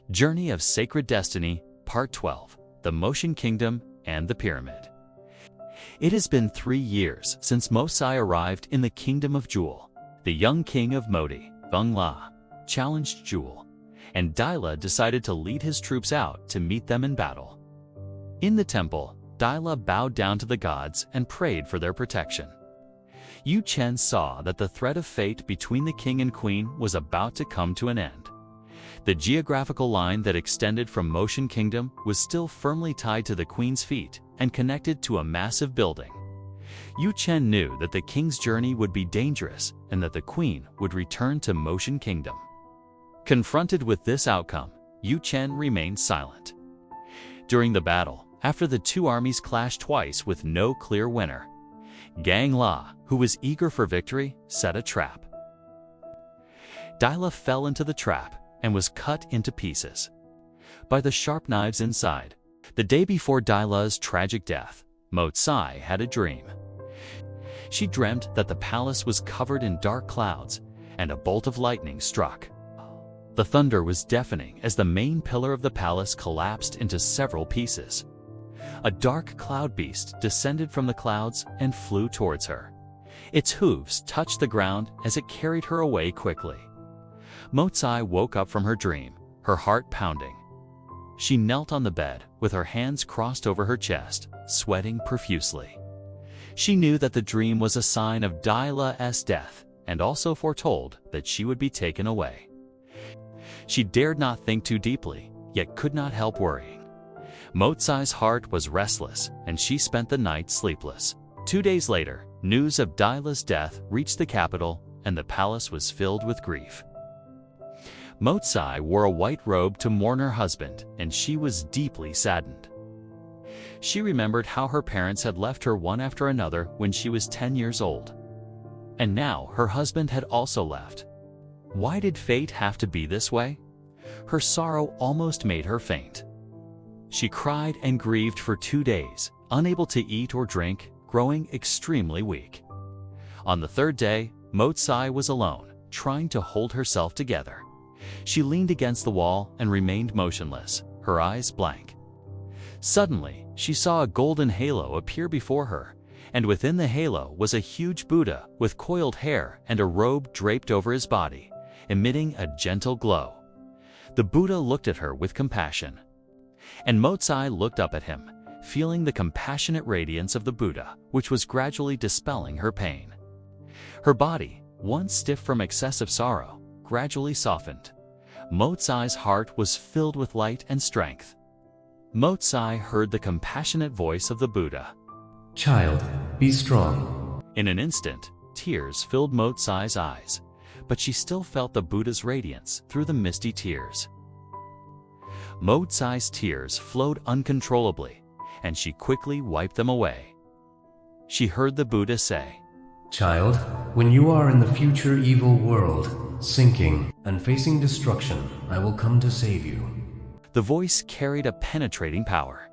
Journey of Sacred Destiny, Part 12, The Motion Kingdom and the Pyramid. It has been 3 years since Mo Cai arrived in the Kingdom of Jule. The young king of Modi, Bung La, challenged Jule, and Dila decided to lead his troops out to meet them in battle. In the temple, Dila bowed down to the gods and prayed for their protection. Yu Chen saw that the thread of fate between the king and queen was about to come to an end. The geographical line that extended from Motion Kingdom was still firmly tied to the queen's feet and connected to a massive building. Yu Chen knew that the king's journey would be dangerous and that the queen would return to Motion Kingdom. Confronted with this outcome, Yu Chen remained silent. During the battle, after the two armies clashed twice with no clear winner, Gang La, who was eager for victory, set a trap. Dila fell into the trap and was cut into pieces by the sharp knives inside. The day before Dila's tragic death, Mo Cai had a dream. She dreamt that the palace was covered in dark clouds and a bolt of lightning struck. The thunder was deafening as the main pillar of the palace collapsed into several pieces. A dark cloud beast descended from the clouds and flew towards her. Its hooves touched the ground as it carried her away quickly. Mo Cai woke up from her dream, her heart pounding. She knelt on the bed with her hands crossed over her chest, sweating profusely. She knew that the dream was a sign of Dila's death and also foretold that she would be taken away. She dared not think too deeply, yet could not help worrying. Mo Cai's heart was restless, and she spent the night sleepless. 2 days later, news of Dila's death reached the capital, and the palace was filled with grief. Mo Cai wore a white robe to mourn her husband, and she was deeply saddened. She remembered how her parents had left her one after another when she was 10 years old. And now her husband had also left. Why did fate have to be this way? Her sorrow almost made her faint. She cried and grieved for 2 days, unable to eat or drink, growing extremely weak. On the 3rd day, Mo Cai was alone, trying to hold herself together. She leaned against the wall and remained motionless, her eyes blank. Suddenly, she saw a golden halo appear before her, and within the halo was a huge Buddha with coiled hair and a robe draped over his body, emitting a gentle glow. The Buddha looked at her with compassion. And Mo Cai looked up at him, feeling the compassionate radiance of the Buddha, which was gradually dispelling her pain. Her body, once stiff from excessive sorrow, gradually softened. Mo Cai's heart was filled with light and strength. Mo Cai heard the compassionate voice of the Buddha. "Child, be strong." In an instant, tears filled Mo Cai's eyes, but she still felt the Buddha's radiance through the misty tears. Mo Cai's tears flowed uncontrollably, and she quickly wiped them away. She heard the Buddha say, "Child, when you are in the future evil world, sinking and facing destruction, I will come to save you." The voice carried a penetrating power,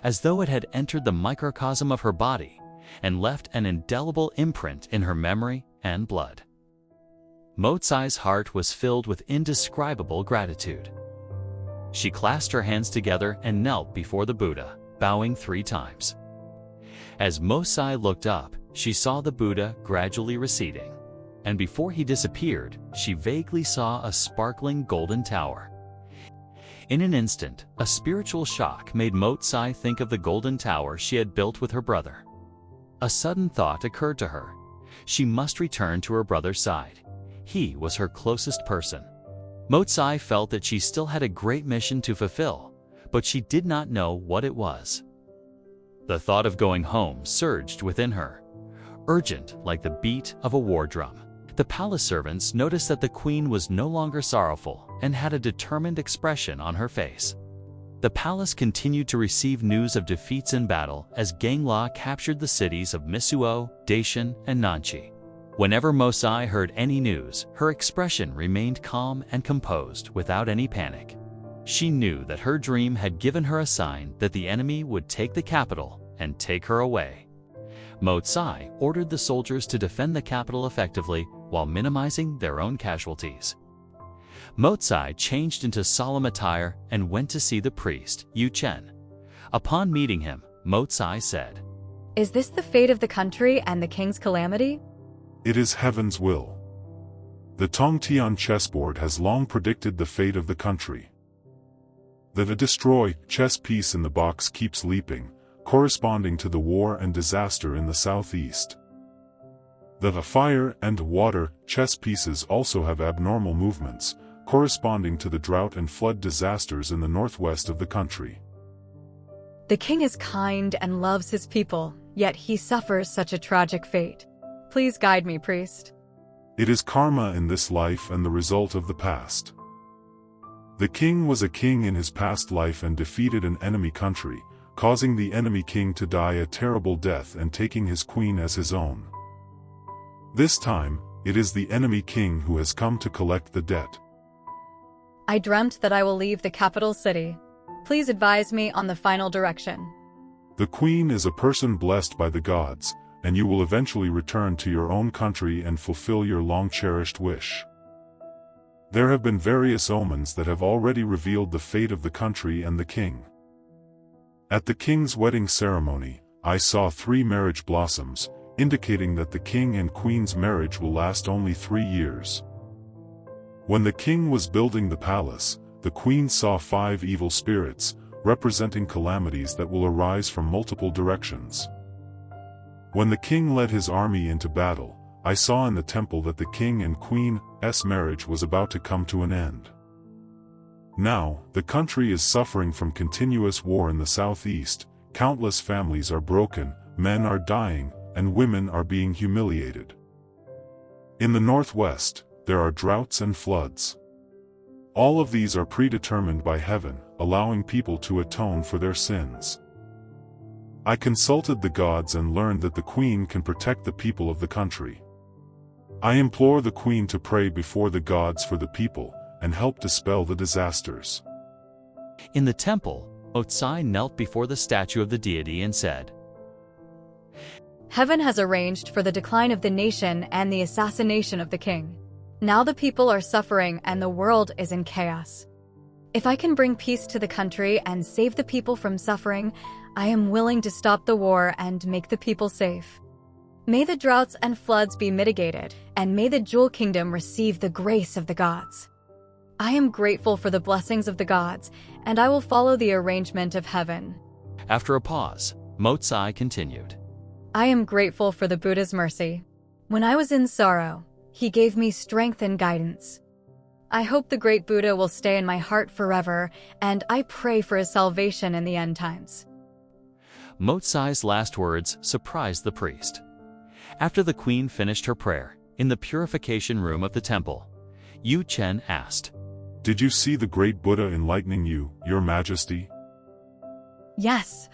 as though it had entered the microcosm of her body and left an indelible imprint in her memory and blood. Mo Cai's heart was filled with indescribable gratitude. She clasped her hands together and knelt before the Buddha, bowing 3 times. As Mo Cai looked up, she saw the Buddha gradually receding, and before he disappeared, she vaguely saw a sparkling golden tower. In an instant, a spiritual shock made Mo Cai think of the golden tower she had built with her brother. A sudden thought occurred to her. She must return to her brother's side. He was her closest person. Mo Cai felt that she still had a great mission to fulfill, but she did not know what it was. The thought of going home surged within her, urgent like the beat of a war drum. The palace servants noticed that the queen was no longer sorrowful and had a determined expression on her face. The palace continued to receive news of defeats in battle as Gang La captured the cities of Misuo, Daishan, and Nanchi. Whenever Mo Cai heard any news, her expression remained calm and composed without any panic. She knew that her dream had given her a sign that the enemy would take the capital and take her away. Mo Cai ordered the soldiers to defend the capital effectively while minimizing their own casualties. Mo Cai changed into solemn attire and went to see the priest, Yu Chen. Upon meeting him, Mo Cai said, "Is this the fate of the country and the king's calamity?" It is heaven's will. The Tongtian chessboard has long predicted the fate of the country. The destroy chess piece in the box keeps leaping, corresponding to the war and disaster in the southeast. The fire and water chess pieces also have abnormal movements, corresponding to the drought and flood disasters in the northwest of the country. The king is kind and loves his people, yet he suffers such a tragic fate. Please guide me, priest. It is karma in this life and the result of the past. The king was a king in his past life and defeated an enemy country, causing the enemy king to die a terrible death and taking his queen as his own. This time, it is the enemy king who has come to collect the debt. I dreamt that I will leave the capital city. Please advise me on the final direction. The queen is a person blessed by the gods, and you will eventually return to your own country and fulfill your long-cherished wish. There have been various omens that have already revealed the fate of the country and the king. At the king's wedding ceremony, I saw 3 marriage blossoms, indicating that the king and queen's marriage will last only 3 years. When the king was building the palace, the queen saw 5 evil spirits, representing calamities that will arise from multiple directions. When the king led his army into battle, I saw in the temple that the king and queen's marriage was about to come to an end. Now, the country is suffering from continuous war in the southeast, countless families are broken, men are dying, and women are being humiliated. In the northwest, there are droughts and floods. All of these are predetermined by heaven, allowing people to atone for their sins. I consulted the gods and learned that the queen can protect the people of the country. I implore the queen to pray before the gods for the people, and help dispel the disasters. In the temple, Mo Cai knelt before the statue of the deity and said, Heaven has arranged for the decline of the nation and the assassination of the king. Now the people are suffering and the world is in chaos. If I can bring peace to the country and save the people from suffering, I am willing to stop the war and make the people safe. May the droughts and floods be mitigated, and may the Jule Kingdom receive the grace of the gods. I am grateful for the blessings of the gods, and I will follow the arrangement of heaven. After a pause, Mo Cai continued, I am grateful for the Buddha's mercy. When I was in sorrow, he gave me strength and guidance. I hope the great Buddha will stay in my heart forever, and I pray for his salvation in the end times. Mo Cai's last words surprised the priest. After the queen finished her prayer, in the purification room of the temple, Yu Chen asked, Did you see the great Buddha enlightening you, your majesty? Yes.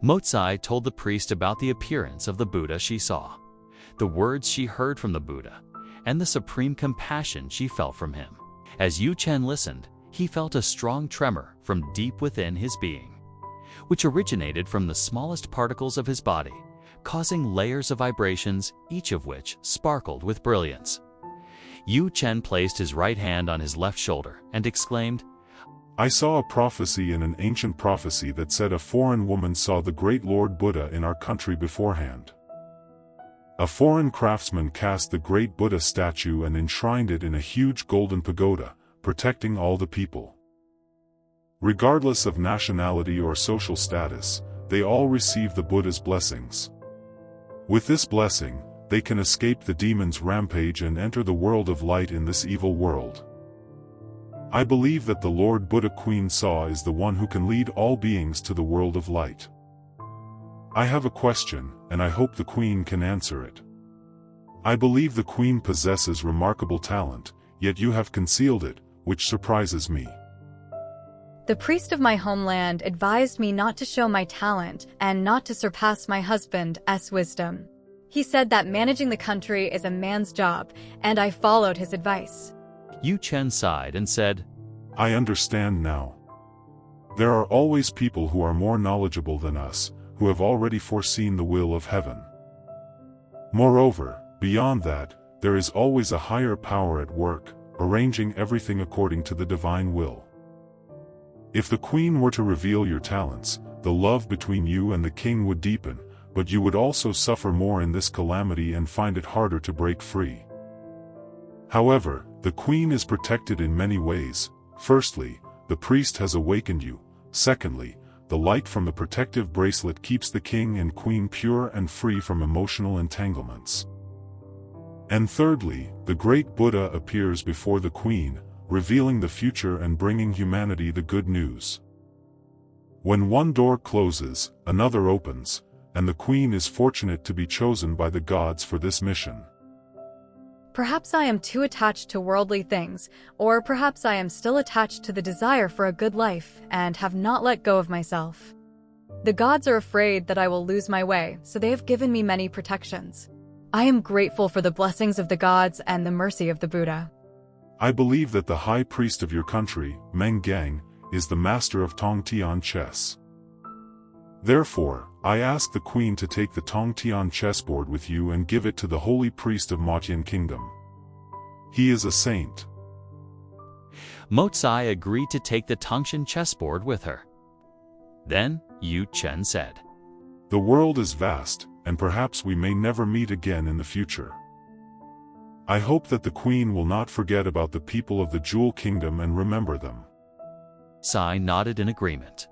Mo Cai told the priest about the appearance of the Buddha she saw, the words she heard from the Buddha, and the supreme compassion she felt from him. As Yu Chen listened, he felt a strong tremor from deep within his being, which originated from the smallest particles of his body, causing layers of vibrations, each of which sparkled with brilliance. Yu Chen placed his right hand on his left shoulder and exclaimed, I saw a prophecy in an ancient prophecy that said a foreign woman saw the great Lord Buddha in our country beforehand. A foreign craftsman cast the great Buddha statue and enshrined it in a huge golden pagoda, protecting all the people. Regardless of nationality or social status, they all receive the Buddha's blessings. With this blessing, they can escape the demon's rampage and enter the world of light in this evil world. I believe that the Lord Buddha Queen Saw is the one who can lead all beings to the world of light. I have a question, and I hope the Queen can answer it. I believe the Queen possesses remarkable talent, yet you have concealed it, which surprises me. The priest of my homeland advised me not to show my talent and not to surpass my husband's wisdom. He said that managing the country is a man's job, and I followed his advice. Yu Chen sighed and said, I understand now. There are always people who are more knowledgeable than us, who have already foreseen the will of heaven. Moreover, beyond that, there is always a higher power at work, arranging everything according to the divine will. If the queen were to reveal your talents, the love between you and the king would deepen, but you would also suffer more in this calamity and find it harder to break free. However, the queen is protected in many ways. Firstly, the priest has awakened you. Secondly, the light from the protective bracelet keeps the king and queen pure and free from emotional entanglements. And thirdly, the great Buddha appears before the queen, revealing the future and bringing humanity the good news. When one door closes, another opens, and the queen is fortunate to be chosen by the gods for this mission. Perhaps I am too attached to worldly things, or perhaps I am still attached to the desire for a good life and have not let go of myself. The gods are afraid that I will lose my way, so they have given me many protections. I am grateful for the blessings of the gods and the mercy of the Buddha. I believe that the high priest of your country, Meng Gang, is the master of Tongtian Chess. Therefore, I ask the queen to take the Tongtian chessboard with you and give it to the holy priest of Tongtian Kingdom. He is a saint. Mo Cai agreed to take the Tongtian chessboard with her. Then, Yu Chen said, The world is vast, and perhaps we may never meet again in the future. I hope that the queen will not forget about the people of the Jule Kingdom and remember them. Cai nodded in agreement.